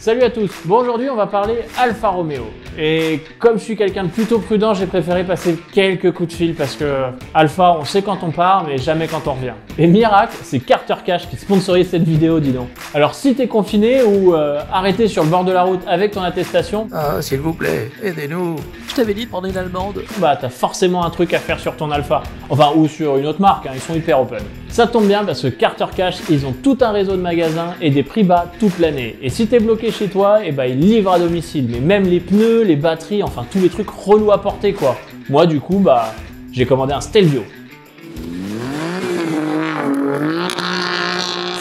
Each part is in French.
Salut à tous. Bon, aujourd'hui on va parler Alfa Romeo. Et comme je suis quelqu'un de plutôt prudent, j'ai préféré passer quelques coups de fil parce que Alfa, on sait quand on part, mais jamais quand on revient. Et miracle, c'est Carter Cash qui sponsorise cette vidéo, dis donc. Alors si t'es confiné ou arrêté sur le bord de la route avec ton attestation, ah s'il vous plaît, aidez-nous. Je t'avais dit de prendre une allemande. Bah t'as forcément un truc à faire sur ton Alfa. Enfin, ou sur une autre marque, hein, ils sont hyper open. Ça tombe bien parce que Carter Cash, ils ont tout un réseau de magasins et des prix bas toute l'année. Et si t'es bloqué chez toi, et bah ils livrent à domicile. Mais même les pneus, les batteries, enfin tous les trucs relous à porter quoi. Moi du coup, bah j'ai commandé un Stelvio.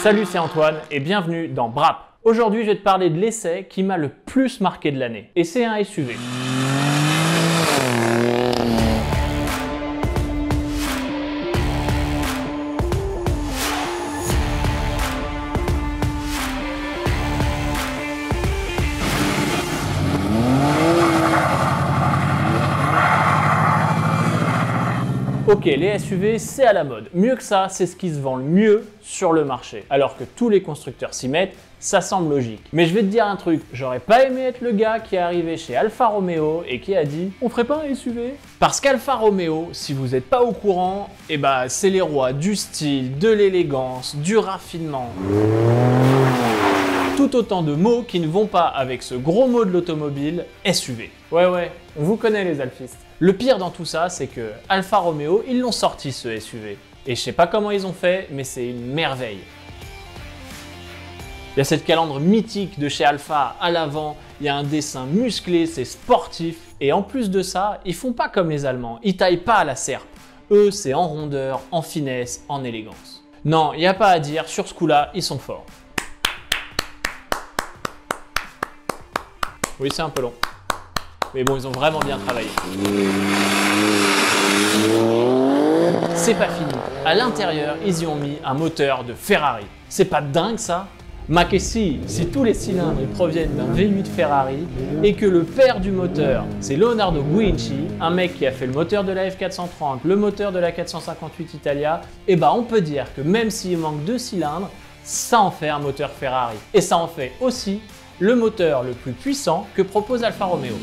Salut, c'est Antoine et bienvenue dans Brap. Aujourd'hui, je vais te parler de l'essai qui m'a le plus marqué de l'année. Et c'est un SUV. Ok, les SUV, c'est à la mode. Mieux que ça, c'est ce qui se vend le mieux sur le marché. Alors que tous les constructeurs s'y mettent, ça semble logique. Mais je vais te dire un truc, j'aurais pas aimé être le gars qui est arrivé chez Alfa Romeo et qui a dit « On ferait pas un SUV ?» Parce qu'Alfa Romeo, si vous n'êtes pas au courant, eh bah, c'est les rois du style, de l'élégance, du raffinement. Tout autant de mots qui ne vont pas avec ce gros mot de l'automobile, SUV. Ouais, on vous connaît les alfistes. Le pire dans tout ça, c'est que Alfa Romeo, ils l'ont sorti ce SUV. Et je sais pas comment ils ont fait, mais c'est une merveille. Il y a cette calandre mythique de chez Alfa à l'avant, il y a un dessin musclé, c'est sportif. Et en plus de ça, ils font pas comme les Allemands, ils taillent pas à la serpe. Eux, c'est en rondeur, en finesse, en élégance. Non, il n'y a pas à dire, sur ce coup-là, ils sont forts. Oui, c'est un peu long. Mais bon, ils ont vraiment bien travaillé. C'est pas fini. À l'intérieur, ils y ont mis un moteur de Ferrari. C'est pas dingue ça? Ma que si tous les cylindres proviennent d'un V8 Ferrari et que le père du moteur, c'est Leonardo Guinci, un mec qui a fait le moteur de la F430, le moteur de la 458 Italia, et bah on peut dire que même s'il manque 2 cylindres, ça en fait un moteur Ferrari. Et ça en fait aussi le moteur le plus puissant que propose Alfa Romeo.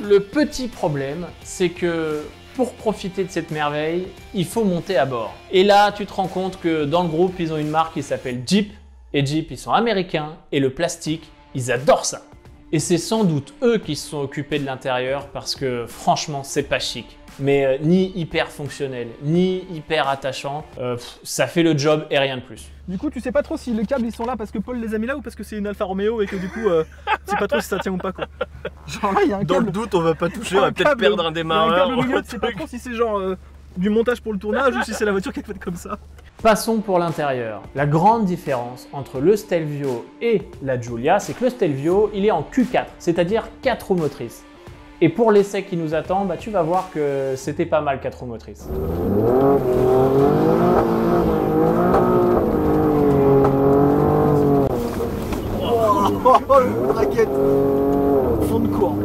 Le petit problème, c'est que pour profiter de cette merveille, il faut monter à bord. Et là, tu te rends compte que dans le groupe, ils ont une marque qui s'appelle Jeep. Et Jeep, ils sont américains. Et le plastique, ils adorent ça. Et c'est sans doute eux qui se sont occupés de l'intérieur parce que franchement, c'est pas chic. Mais ni hyper fonctionnel, ni hyper attachant, ça fait le job et rien de plus. Du coup, tu sais pas trop si les câbles ils sont là parce que Paul les a mis là ou parce que c'est une Alfa Romeo et que du coup, tu sais pas trop si ça tient ou pas quoi. Genre là, il y a un câble. Dans le doute, on va pas toucher, on va peut-être perdre un démarreur. Il y a un câble au milieu, tu sais pas trop si c'est genre du montage pour le tournage ou si c'est la voiture qui est faite comme ça. Passons pour l'intérieur. La grande différence entre le Stelvio et la Giulia, c'est que le Stelvio, il est en Q4, c'est-à-dire 4 roues motrices. Et pour l'essai qui nous attend, bah, tu vas voir que c'était pas mal 4 roues motrices. Oh, le braquette fond de cours.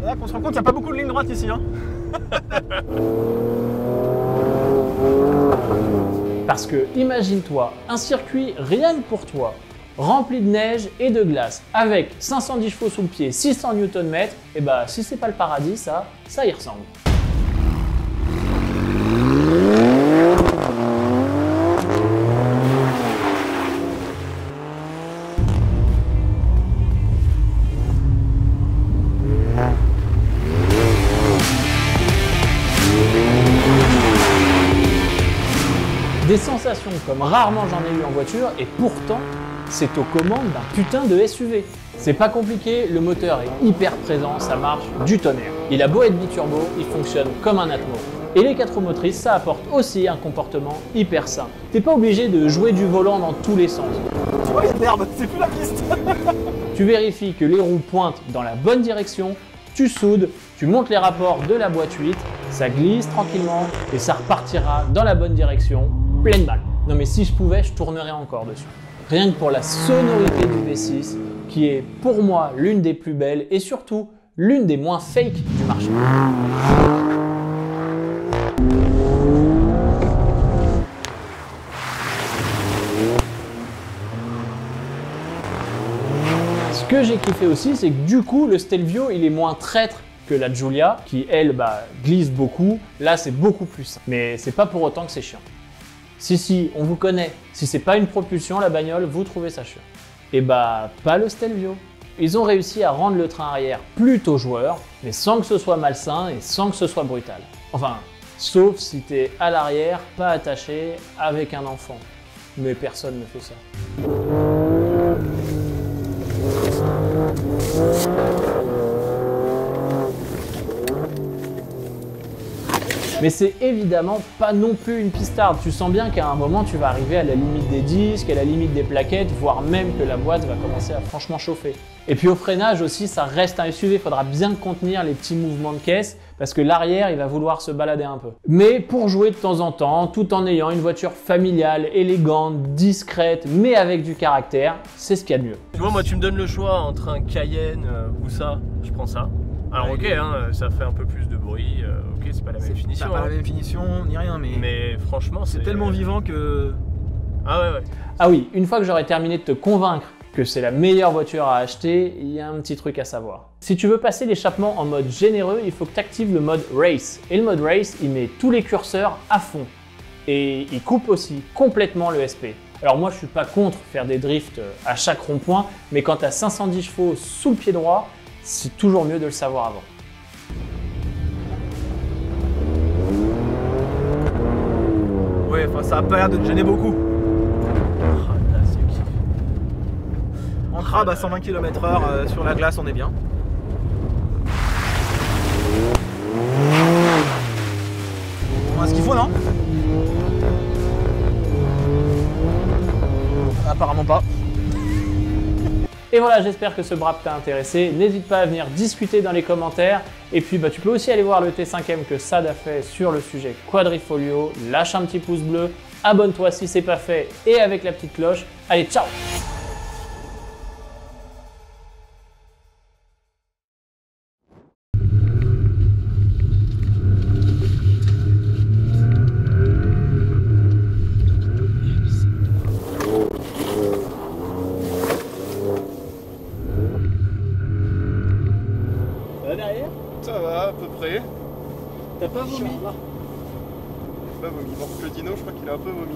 Là qu'on se rend compte, il n'y a pas beaucoup de lignes droites ici. Hein. Parce que imagine-toi un circuit rien que pour toi, rempli de neige et de glace, avec 510 chevaux sous le pied, 600 Nm, et bah si c'est pas le paradis, ça y ressemble. Des sensations comme rarement j'en ai eu en voiture, et pourtant, c'est aux commandes d'un putain de SUV. C'est pas compliqué, le moteur est hyper présent, ça marche du tonnerre. Il a beau être biturbo, il fonctionne comme un Atmo. Et les 4 roues motrices, ça apporte aussi un comportement hyper sain. T'es pas obligé de jouer du volant dans tous les sens. Tu vois, il y a de l'herbe, c'est plus la piste. Tu vérifies que les roues pointent dans la bonne direction, tu soudes, tu montes les rapports de la boîte 8, ça glisse tranquillement et ça repartira dans la bonne direction, pleine balle. Non mais si je pouvais, je tournerais encore dessus. Rien que pour la sonorité du V6, qui est pour moi l'une des plus belles et surtout l'une des moins fake du marché. que j'ai kiffé aussi, c'est que du coup, le Stelvio, il est moins traître que la Giulia, qui elle, glisse beaucoup. Là, c'est beaucoup plus simple. Mais c'est pas pour autant que c'est chiant. Si, on vous connaît. Si c'est pas une propulsion, la bagnole, vous trouvez ça chiant. Et pas le Stelvio. Ils ont réussi à rendre le train arrière plutôt joueur, mais sans que ce soit malsain et sans que ce soit brutal. Enfin, sauf si t'es à l'arrière, pas attaché, avec un enfant. Mais personne ne fait ça. Mais c'est évidemment pas non plus une pistarde. Tu sens bien qu'à un moment, tu vas arriver à la limite des disques, à la limite des plaquettes, voire même que la boîte va commencer à franchement chauffer. Et puis au freinage aussi, ça reste un SUV. Il faudra bien contenir les petits mouvements de caisse parce que l'arrière, il va vouloir se balader un peu. Mais pour jouer de temps en temps, tout en ayant une voiture familiale, élégante, discrète, mais avec du caractère, c'est ce qu'il y a de mieux. Tu vois, moi, tu me donnes le choix entre un Cayenne ou ça, je prends ça. Alors ok, ça fait un peu plus de bruit, ok, c'est pas la même finition. C'est pas la même finition ni rien, mais franchement, c'est tellement vivant que... Ah ouais. Ah oui, une fois que j'aurai terminé de te convaincre que c'est la meilleure voiture à acheter, il y a un petit truc à savoir. Si tu veux passer l'échappement en mode généreux, il faut que tu actives le mode Race. Et le mode Race, il met tous les curseurs à fond. Et il coupe aussi complètement le SP. Alors moi, je suis pas contre faire des drifts à chaque rond-point, mais quand tu as 510 chevaux sous le pied droit, c'est toujours mieux de le savoir avant. Ouais, enfin ça a pas l'air de te gêner beaucoup. En crabe à 120 km/h sur la glace, on est bien. On a ce qu'il faut, non? Apparemment pas. Et voilà, j'espère que ce brap t'a intéressé. N'hésite pas à venir discuter dans les commentaires. Et puis tu peux aussi aller voir le T5M que Sad a fait sur le sujet Quadrifolio. Lâche un petit pouce bleu, abonne-toi si c'est pas fait et avec la petite cloche. Allez, ciao! Ça va à peu près. T'as pas vomi? Pas vomi. Bon, le dino, je crois qu'il a un peu vomi.